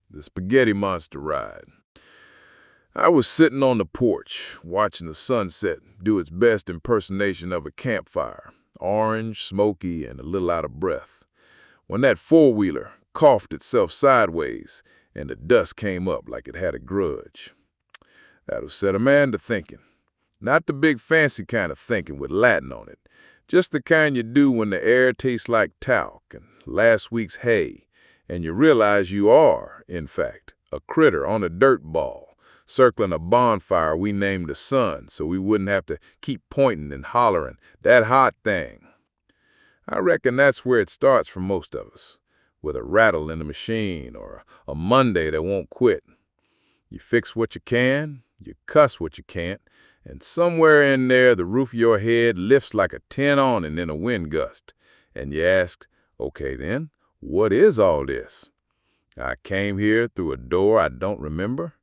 The spaghetti monster ride. I was sitting on the porch, watching the sunset do its best impersonation of a campfire, orange, smoky, and a little out of breath, when that four-wheeler coughed itself sideways and the dust came up like it had a grudge. That'll set a man to thinking. Not the big fancy kind of thinking with Latin on it, just the kind you do when the air tastes like talc and last week's hay, and you realize you are, in fact, a critter on a dirt ball, circling a bonfire we named the sun so we wouldn't have to keep pointing and hollering, "That hot thing." I reckon that's where it starts for most of us, with a rattle in the machine or a Monday that won't quit. You fix what you can, you cuss what you can't, and somewhere in there the roof of your head lifts like a tin awning in a wind gust, and you ask, okay then, what is all this? I came here through a door I don't remember,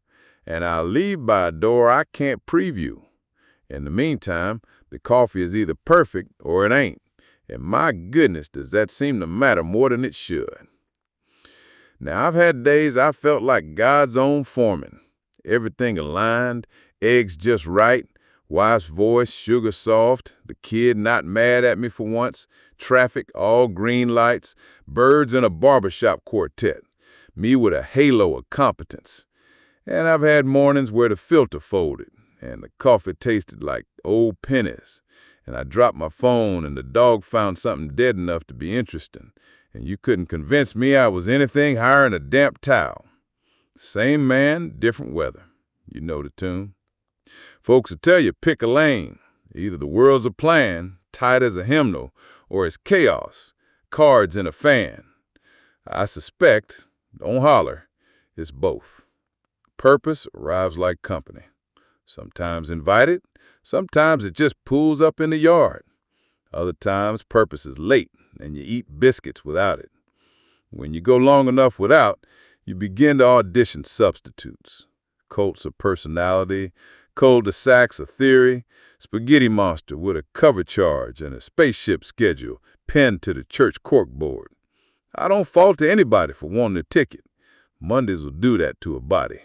and I'll leave by a door I can't preview. In the meantime, the coffee is either perfect or it ain't, and my goodness, does that seem to matter more than it should. Now, I've had days I felt like God's own foreman. Everything aligned, eggs just right, wife's voice sugar soft, the kid not mad at me for once, traffic all green lights, birds in a barbershop quartet, me with a halo of competence. And I've had mornings where the filter folded and the coffee tasted like old pennies, and I dropped my phone and the dog found something dead enough to be interesting, and you couldn't convince me I was anything higher than a damp towel. Same man, different weather. You know the tune. Folks will tell you pick a lane. Either the world's a plan, tight as a hymnal, or it's chaos, cards in a fan. I suspect, don't holler, it's both. Purpose arrives like company. Sometimes invited, sometimes it just pulls up in the yard. Other times purpose is late and you eat biscuits without it. When you go long enough without, you begin to audition substitutes. Cults of personality, cul-de-sacs of theory, spaghetti monster with a cover charge and a spaceship schedule pinned to the church corkboard. I don't fault anybody for wanting a ticket. Mondays will do that to a body.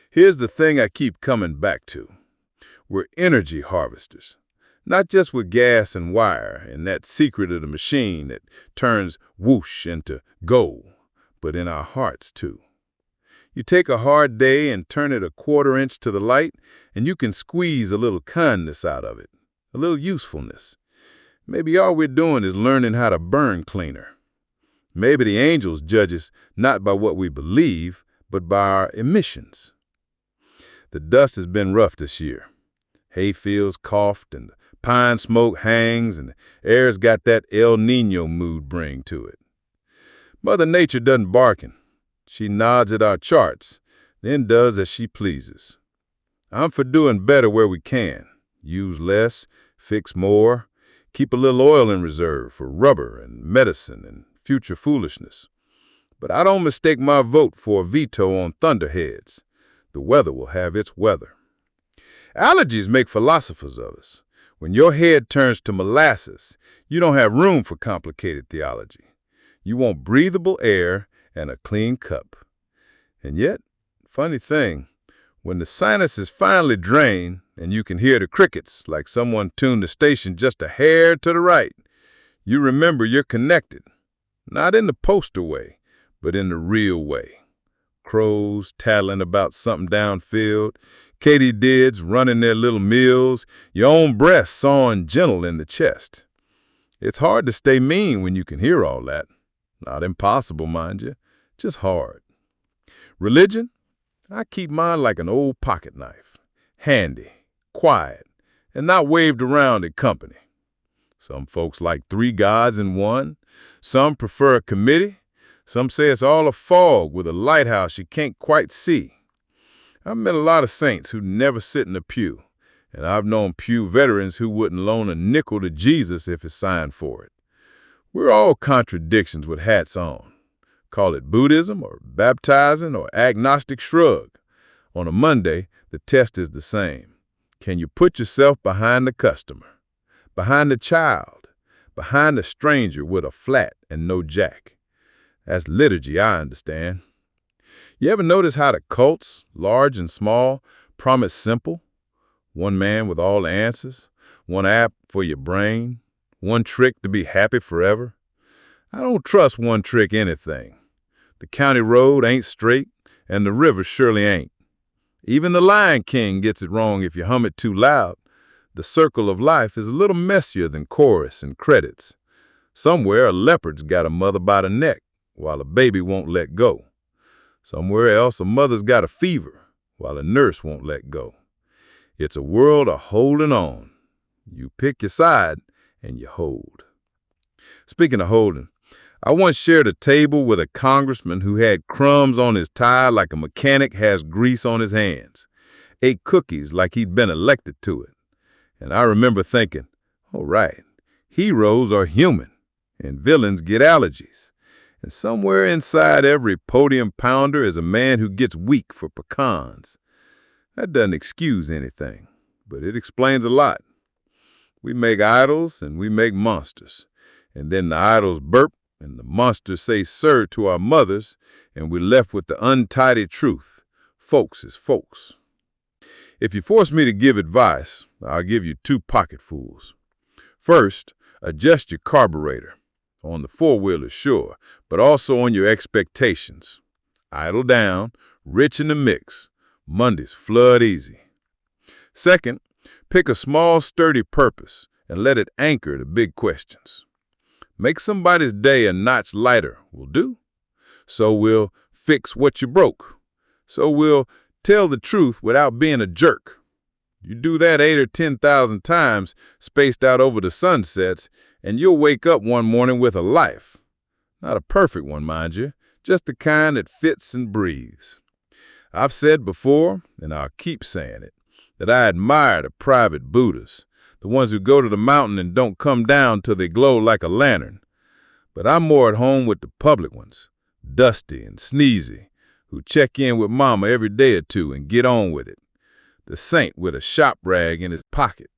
Here's the thing I keep coming back to. We're energy harvesters, not just with gas and wire and that secret of the machine that turns whoosh into go, but in our hearts too. You take a hard day and turn it a quarter inch to the light, and you can squeeze a little kindness out of it, a little usefulness. Maybe all we're doing is learning how to burn cleaner. Maybe the angels judge us not by what we believe, but by our emissions. The dust has been rough this year. Hayfields coughed, and the pine smoke hangs, and the air's got that El Nino mood bring to it. Mother Nature doesn't bargain. She nods at our charts, then does as she pleases. I'm for doing better where we can. Use less, fix more, keep a little oil in reserve for rubber and medicine and future foolishness. But I don't mistake my vote for a veto on thunderheads. The weather will have its weather. Allergies make philosophers of us. When your head turns to molasses, you don't have room for complicated theology. You want breathable air and a clean cup. And yet, funny thing, when the sinuses finally drain and you can hear the crickets like someone tuned the station just a hair to the right, you remember you're connected, not in the poster way, but in the real way. Crows tattling about something downfield, katydids running their little mills, your own breath sawing gentle in the chest. It's hard to stay mean when you can hear all that. Not impossible, mind you, just hard. Religion? I keep mine like an old pocket knife, handy, quiet, and not waved around in company. Some folks like 3 gods in one. Some prefer a committee. Some say it's all a fog with a lighthouse you can't quite see. I've met a lot of saints who never sit in a pew, and I've known pew veterans who wouldn't loan a nickel to Jesus if he signed for it. We're all contradictions with hats on. Call it Buddhism or baptizing or agnostic shrug. On a Monday, the test is the same. Can you put yourself behind the customer, behind the child, behind the stranger with a flat and no jack? That's liturgy, I understand. You ever notice how the cults, large and small, promise simple? One man with all the answers, one app for your brain, one trick to be happy forever? I don't trust one trick anything. The county road ain't straight, and the river surely ain't. Even the Lion King gets it wrong if you hum it too loud. The circle of life is a little messier than chorus and credits. Somewhere a leopard's got a mother by the neck, while a baby won't let go. Somewhere else a mother's got a fever, while a nurse won't let go. It's a world of holding on. You pick your side, and you hold. Speaking of holding, I once shared a table with a congressman who had crumbs on his tie like a mechanic has grease on his hands, ate cookies like he'd been elected to it. And I remember thinking, all right, heroes are human, and villains get allergies. And somewhere inside every podium pounder is a man who gets weak for pecans. That doesn't excuse anything, but it explains a lot. We make idols and we make monsters, and then the idols burp and the monsters say sir to our mothers, and we're left with the untidy truth. Folks is folks. If you force me to give advice, I'll give you two pocketfuls. First, adjust your carburetor. On the four-wheeler, sure, but also on your expectations. Idle down, rich in the mix. Mondays flood easy. Second, pick a small, sturdy purpose and let it anchor the big questions. Make somebody's day a notch lighter will do. So we'll fix what you broke. So we'll tell the truth without being a jerk. You do that 8 or 10,000 times, spaced out over the sunsets, and you'll wake up one morning with a life. Not a perfect one, mind you, just the kind that fits and breathes. I've said before, and I'll keep saying it, that I admire the private Buddhas, the ones who go to the mountain and don't come down till they glow like a lantern. But I'm more at home with the public ones, dusty and sneezy, who check in with mama every day or two and get on with it. The saint with a shop rag in his pocket,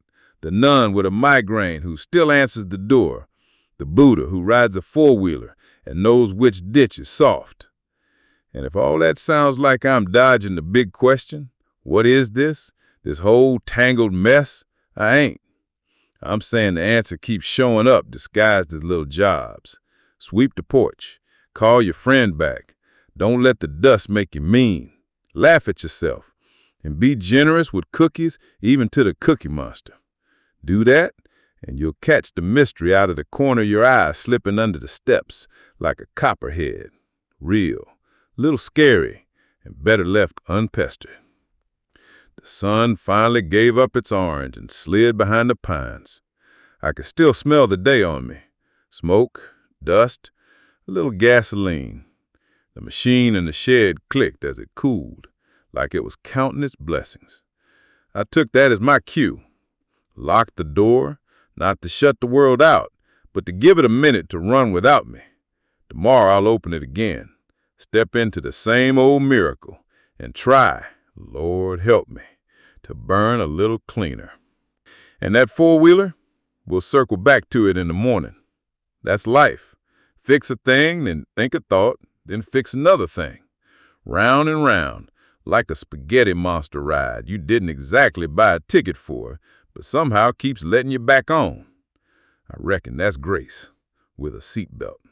the nun with a migraine who still answers the door, the Buddha who rides a four-wheeler and knows which ditch is soft. And if all that sounds like I'm dodging the big question, what is this whole tangled mess, I ain't. I'm saying the answer keeps showing up disguised as little jobs. Sweep the porch. Call your friend back. Don't let the dust make you mean. Laugh at yourself. And be generous with cookies even to the Cookie Monster. Do that, and you'll catch the mystery out of the corner of your eye slipping under the steps like a copperhead. Real, little scary, and better left unpestered. The sun finally gave up its orange and slid behind the pines. I could still smell the day on me. Smoke, dust, a little gasoline. The machine in the shed clicked as it cooled, like it was counting its blessings. I took that as my cue. Locked the door, not to shut the world out, but to give it a minute to run without me. Tomorrow I'll open it again, step into the same old miracle, and try, Lord help me, to burn a little cleaner. And that four-wheeler, we'll circle back to it in the morning. That's life. Fix a thing, then think a thought, then fix another thing. Round and round, like a spaghetti monster ride you didn't exactly buy a ticket for, but somehow keeps letting you back on. I reckon that's grace with a seatbelt.